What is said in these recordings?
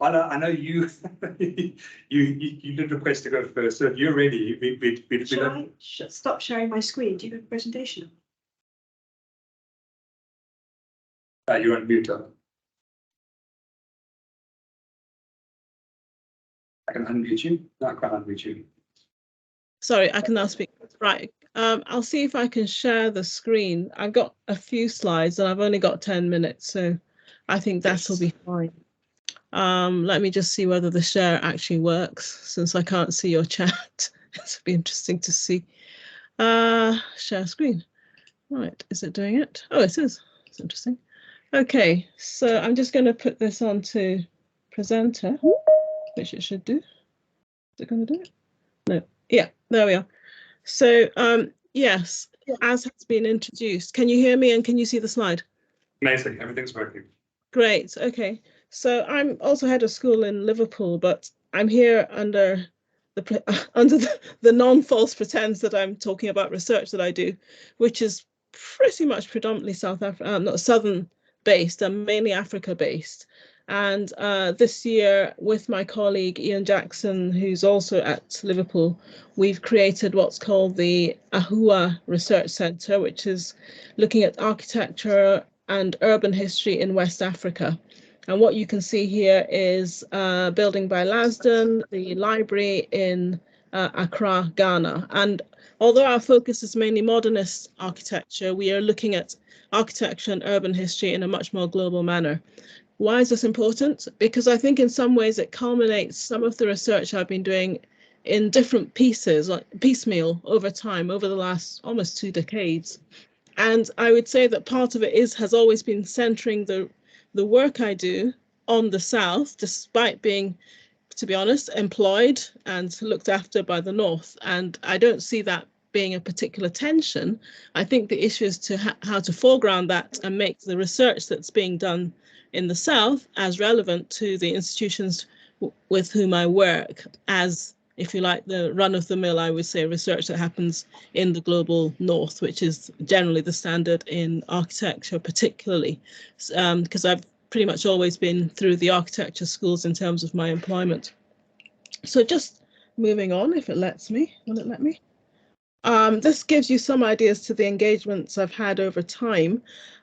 I know you, you did request to go first, so if you're ready, Should I stop sharing my screen? Do you have a presentation? You're on mute. I can unmute you. No, I can't unmute you. Sorry, I can now speak. Right. I'll see if I can share the screen. I've got a few slides and I've only got 10 minutes, so I think that'll be fine. Let me just see whether the share actually works, since I can't see your chat. It'll be interesting to see. Share screen. Right, is it doing it? Oh, it is. It's interesting. Okay, so I'm just going to put this onto presenter, which it should do. Is it going to do it? No. Yeah, there we are. So yes, as has been introduced, can you hear me and can you see the slide? Amazing, everything's working. Great, okay. So I'm also head of school in Liverpool, but I'm here under the non-false pretense that I'm talking about research that I do, which is pretty much predominantly Southern based and mainly Africa based. And this year, with my colleague Ian Jackson, who's also at Liverpool, we've created what's called the AHUA Research Centre, which is looking at architecture and urban history in West Africa. And what you can see here is a building by Lasden, the library in Accra, Ghana. And although our focus is mainly modernist architecture, we are looking at architecture and urban history in a much more global manner. Why is this important? Because I think in some ways it culminates some of the research I've been doing in different pieces, like piecemeal over time, over the last almost 2 decades. And I would say that part of it has always been centering the work I do on the South, despite being, to be honest, employed and looked after by the North. And I don't see that being a particular tension. I think the issue is to how to foreground that and make the research that's being done in the South as relevant to the institutions with whom I work as, if you like, the run-of-the-mill, I would say, research that happens in the global North, which is generally the standard in architecture, particularly, because I've pretty much always been through the architecture schools in terms of my employment. So just moving on, if it lets me, will it let me? This gives you some ideas to the engagements I've had over time.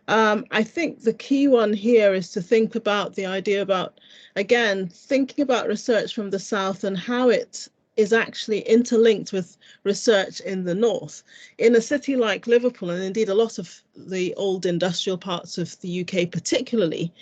I think the key one here is to think about the idea about, again, thinking about research from the South and how it is actually interlinked with research in the North. In a city like Liverpool, and indeed a lot of the old industrial parts of the UK particularly,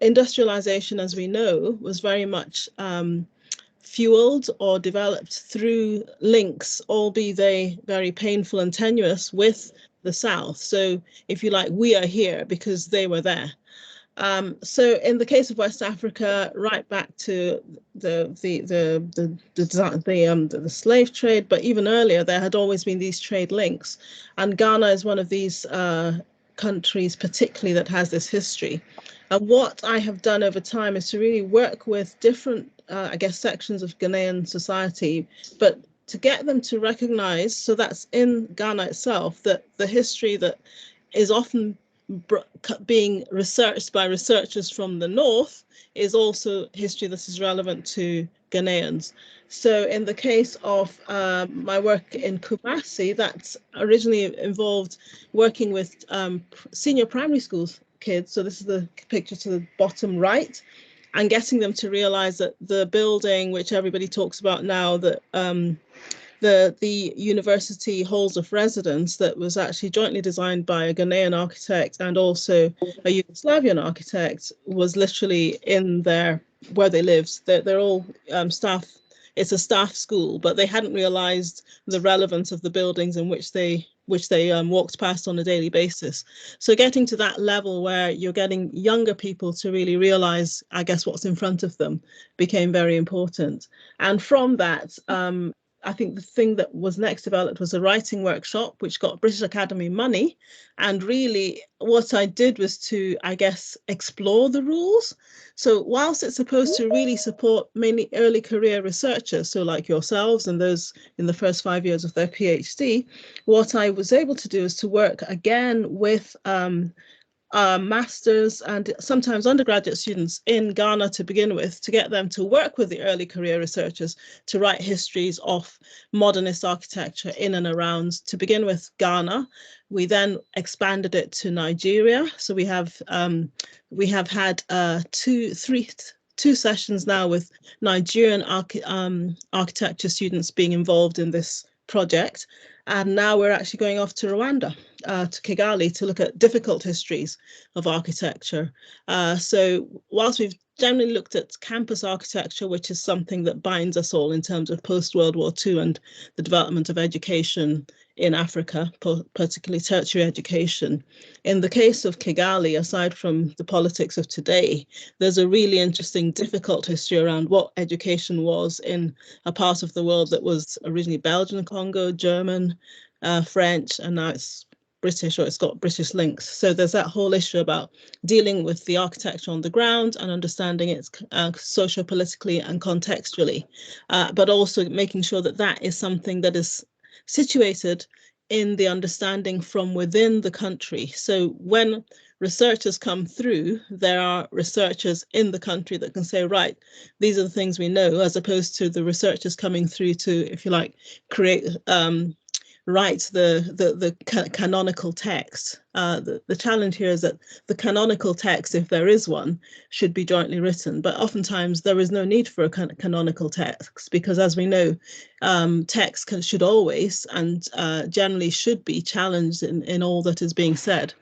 industrialization, as we know, was very much fueled or developed through links, albeit they very painful and tenuous, with the South. So if you like, we are here because they were there. So in the case of West Africa, right back to the slave trade, but even earlier, there had always been these trade links. And Ghana is one of these countries particularly that has this history. And what I have done over time is to really work with different, I guess, sections of Ghanaian society, but to get them to recognize, so that's in Ghana itself, that the history that is often being researched by researchers from the North is also history that is relevant to Ghanaians. So in the case of my work in Kumasi, that's originally involved working with senior primary school kids. So this is the picture to the bottom right, and getting them to realize that the building, which everybody talks about now, that the university halls of residence, that was actually jointly designed by a Ghanaian architect and also a Yugoslavian architect, was literally in there where they lived. They're all staff. It's a staff school, but they hadn't realized the relevance of the buildings in which they walked past on a daily basis. So getting to that level where you're getting younger people to really realize, I guess, what's in front of them became very important. And from that, I think the thing that was next developed was a writing workshop, which got British Academy money. And really what I did was to, I guess, explore the rules. So whilst it's supposed to really support mainly early career researchers, so like yourselves and those in the first 5 years of their PhD, what I was able to do is to work again with masters and sometimes undergraduate students in Ghana to begin with, to get them to work with the early career researchers to write histories of modernist architecture in and around, to begin with, Ghana. We then expanded it to Nigeria. So we have had two sessions now with Nigerian architecture students being involved in this project. And now we're actually going off to Rwanda, to Kigali, to look at difficult histories of architecture. So whilst we've generally looked at campus architecture, which is something that binds us all in terms of post-World War II and the development of education in Africa, particularly tertiary education. In the case of Kigali, aside from the politics of today, there's a really interesting, difficult history around what education was in a part of the world that was originally Belgian Congo, German, French, and now it's British, or it's got British links. So there's that whole issue about dealing with the architecture on the ground and understanding it socio-politically and contextually, but also making sure that that is something that is situated in the understanding from within the country. So when researchers come through, there are researchers in the country that can say, right, these are the things we know, as opposed to the researchers coming through to, if you like, write the canonical text. The challenge here is that the canonical text, if there is one, should be jointly written. But oftentimes there is no need for a canonical text, because as we know, text should always and generally should be challenged in all that is being said.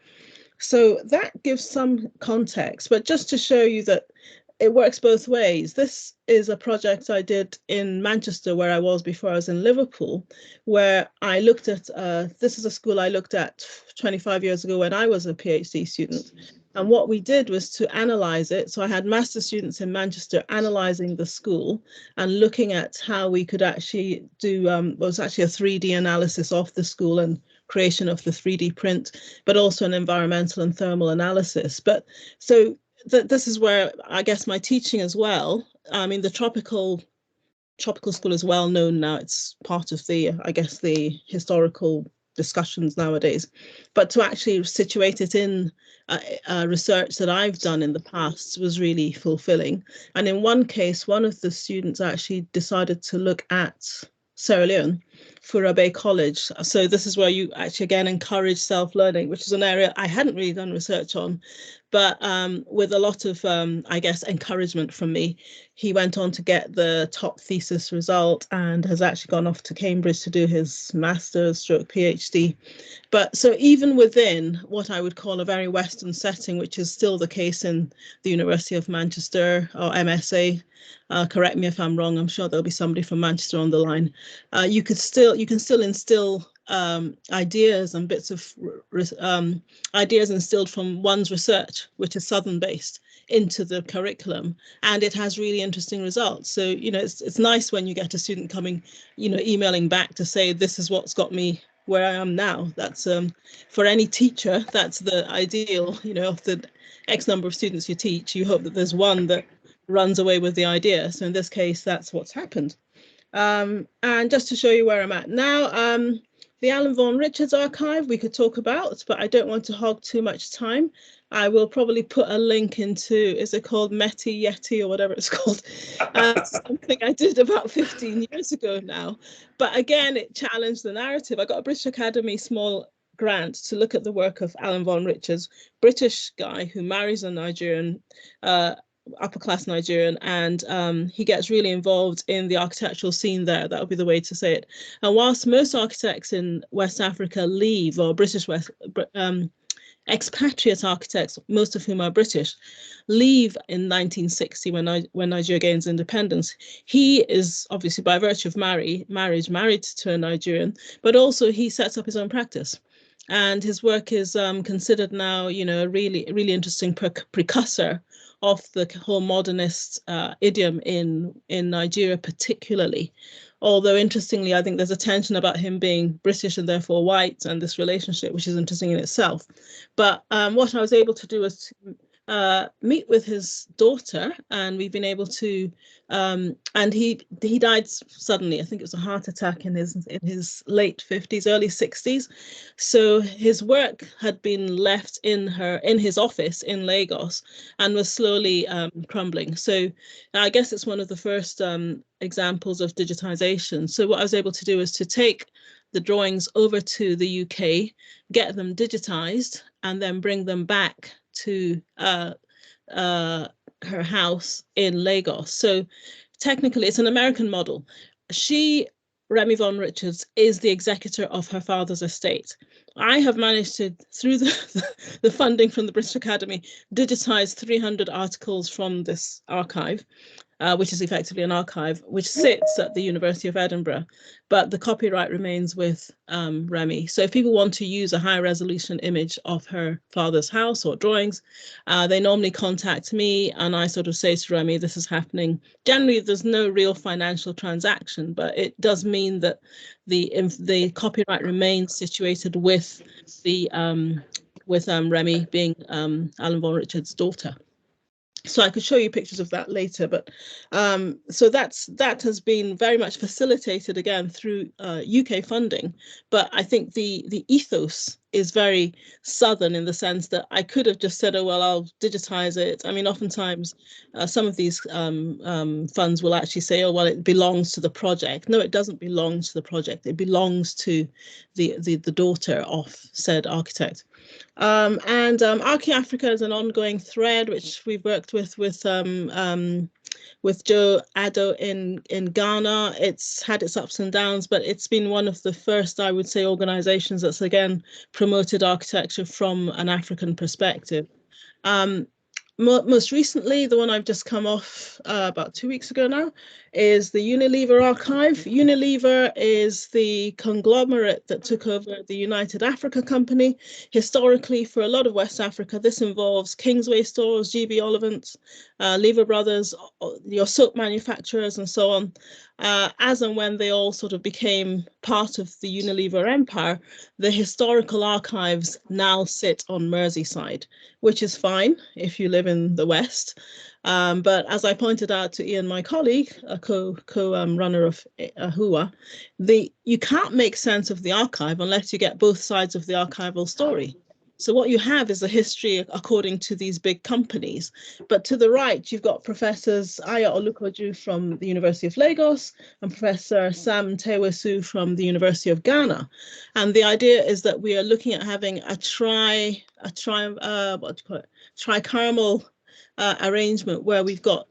So that gives some context, but just to show you that it works both ways. This is a project I did in Manchester, where I was before I was in Liverpool, where I looked at, this is a school I looked at 25 years ago when I was a PhD student. And what we did was to analyze it. So I had master students in Manchester analyzing the school and looking at how we could actually do, was actually a 3D analysis of the school and creation of the 3D print, but also an environmental and thermal analysis. But so this is where I guess my teaching as well. I mean, the tropical school is well known now. It's part of the, I guess, the historical discussions nowadays. But to actually situate it in research that I've done in the past was really fulfilling. And in one case, one of the students actually decided to look at Sierra Leone for Abbey College. So this is where you actually again encourage self-learning, which is an area I hadn't really done research on, but with a lot of, I guess, encouragement from me. He went on to get the top thesis result and has actually gone off to Cambridge to do his master's stroke PhD. But so even within what I would call a very Western setting, which is still the case in the University of Manchester or MSA, correct me if I'm wrong, I'm sure there'll be somebody from Manchester on the line, you can still instill ideas and bits of ideas instilled from one's research, which is Southern based, into the curriculum, and it has really interesting results. So, you know, it's nice when you get a student coming, you know, emailing back to say, this is what's got me where I am now. That's for any teacher, that's the ideal, you know, of the X number of students you teach, you hope that there's one that runs away with the idea. So in this case, that's what's happened. And just to show you where I'm at now, the Alan Vaughan Richards archive we could talk about, but I don't want to hog too much time. I will probably put a link into, is it called Meti Yeti or whatever it's called? Something I did about 15 years ago now. But again, it challenged the narrative. I got a British Academy small grant to look at the work of Alan Vaughan Richards, British guy who marries a Nigerian, upper class Nigerian, and he gets really involved in the architectural scene there. That would be the way to say it. And whilst most architects in West Africa leave, or British expatriate architects, most of whom are British, leave in 1960 when Nigeria gains independence, he is obviously, by virtue of marriage, married to a Nigerian, but also he sets up his own practice. And his work is considered now, you know, a really, really interesting precursor of the whole modernist idiom in Nigeria particularly. Although interestingly, I think there's a tension about him being British and therefore white, and this relationship, which is interesting in itself. But what I was able to do was to meet with his daughter, and we've been able to. And he died suddenly. I think it was a heart attack in his late 50s, early 60s. So his work had been left in his office in Lagos and was slowly crumbling. So I guess it's one of the first examples of digitization. So what I was able to do is to take the drawings over to the UK, get them digitized, and then bring them back to her house in Lagos. So technically, it's an American model. Remy von Richards, is the executor of her father's estate. I have managed to, through the funding from the British Academy, digitize 300 articles from this archive. Which is effectively an archive, which sits at the University of Edinburgh, but the copyright remains with Remy. So if people want to use a high resolution image of her father's house or drawings, they normally contact me, and I sort of say to Remy, this is happening. Generally, there's no real financial transaction, but it does mean that the copyright remains situated with Remy, being Alan von Richards' daughter. So I could show you pictures of that later, but so that has been very much facilitated again through UK funding. But I think the ethos is very Southern in the sense that I could have just said, oh, well, I'll digitize it. I mean, oftentimes some of these funds will actually say, oh, well, it belongs to the project. No, it doesn't belong to the project. It belongs to the daughter of said architect. And Archi Africa is an ongoing thread which we've worked with Joe Addo in Ghana. It's had its ups and downs, but it's been one of the first, I would say, organizations that's again promoted architecture from an African perspective. Most recently, the one I've just come off about 2 weeks ago now, is the Unilever archive. Unilever is the conglomerate that took over the United Africa Company. Historically, for a lot of West Africa, this involves Kingsway stores, GB Ollivants, Lever Brothers, your soap manufacturers, and so on. As and when they all sort of became part of the Unilever empire, the historical archives now sit on Merseyside, which is fine if you live in the West. But as I pointed out to Ian, my colleague, a co-runner of AHUA, you can't make sense of the archive unless you get both sides of the archival story. So what you have is a history according to these big companies. But to the right, you've got Professors Aya Olukoju from the University of Lagos and Professor Sam Tewesu from the University of Ghana. And the idea is that we are looking at having a tricameral arrangement where we've got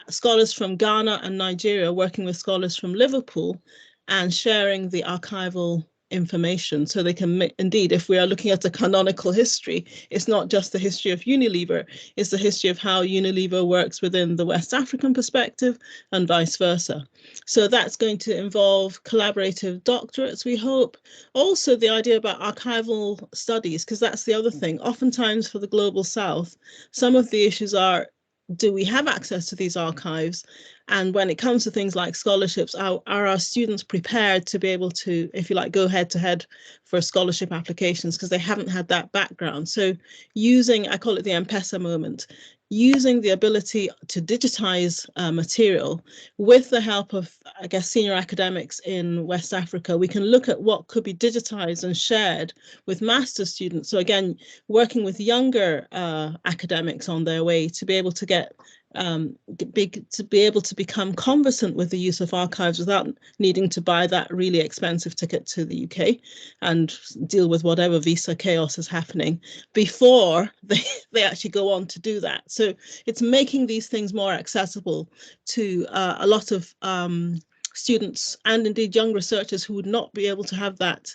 scholars from Ghana and Nigeria working with scholars from Liverpool and sharing the archival information, so they can indeed, if we are looking at a canonical history, it's not just the history of Unilever, it's the history of how Unilever works within the West African perspective and vice versa. So that's going to involve collaborative doctorates, we hope. Also the idea about archival studies, because that's the other thing. Oftentimes for the Global South, some of the issues are, do we have access to these archives? And when it comes to things like scholarships, are our students prepared to be able to, if you like, go head to head for scholarship applications because they haven't had that background? So using, I call it the M-Pesa moment, using the ability to digitize material with the help of, I guess, senior academics in West Africa, we can look at what could be digitized and shared with master's students. So again, working with younger academics on their way to be able to get able to become conversant with the use of archives without needing to buy that really expensive ticket to the UK and deal with whatever visa chaos is happening before they actually go on to do that. So it's making these things more accessible to a lot of students and indeed young researchers who would not be able to have that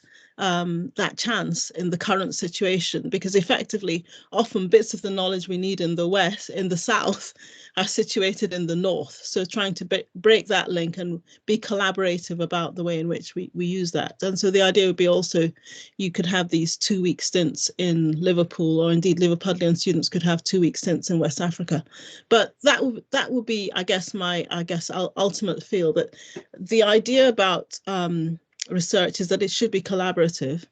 chance in the current situation, because effectively often bits of the knowledge we need in the West, in the South, are situated in the North. So trying to break that link and be collaborative about the way in which we use that. And so the idea would be also you could have these 2-week stints in Liverpool, or indeed Liverpudlian students could have 2-week stints in West Africa. But that would be, I guess, my ultimate feel, that the idea about research is that it should be collaborative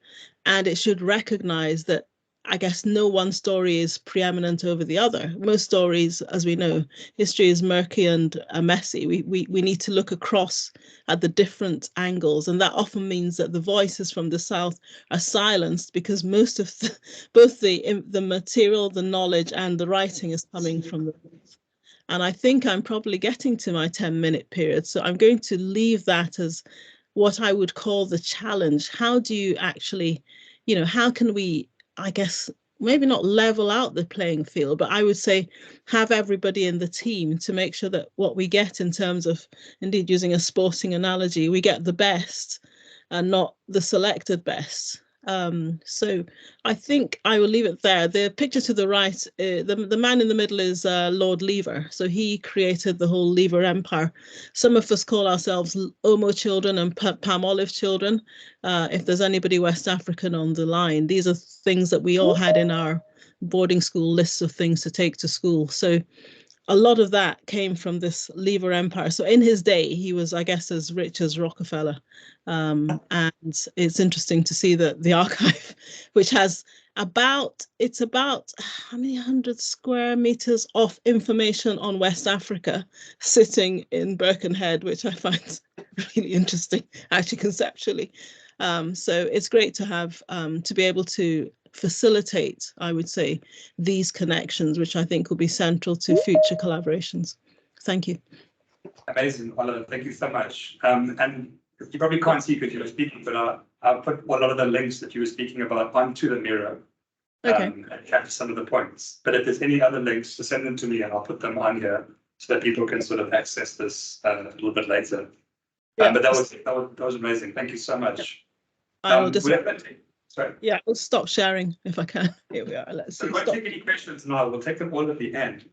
and it should recognize that I guess no one story is preeminent over the other. Most stories, as we know, history is murky and messy. We need to look across at the different angles, and that often means that the voices from the South are silenced because most of both the material, the knowledge, and the writing is coming from the North. And I think I'm probably getting to my 10-minute period, so I'm going to leave that as what I would call the challenge. How do you actually, how can we, I guess, maybe not level out the playing field, but I would say have everybody in the team to make sure that what we get in terms of, indeed, using a sporting analogy, we get the best and not the selected best. So I think I will leave it there. The picture to the right, the man in the middle is Lord Lever. So he created the whole Lever Empire. Some of us call ourselves Omo children and Palm Olive children. If there's anybody West African on the line, these are things that we all had in our boarding school lists of things to take to school. So a lot of that came from this Lever Empire. So in his day, he was, I guess, as rich as Rockefeller. And it's interesting to see that the archive, which has it's about how many 100 square meters of information on West Africa sitting in Birkenhead, which I find really interesting, actually, conceptually. So it's great to have, to be able to facilitate, I would say, these connections, which I think will be central to future collaborations. Thank you. Amazing, Oliver. Thank you so much. And you probably can't see because you were speaking, but I'll put a lot of the links that you were speaking about onto the Miro. And capture some of the points. But if there's any other links, to send them to me and I'll put them on here so that people can sort of access this a little bit later. Yeah. But that was amazing. Thank you so much. I will just. Sorry. Yeah, I'll stop sharing if I can. Here we are. Let's see. So we won't take any questions now. We'll take them all at the end.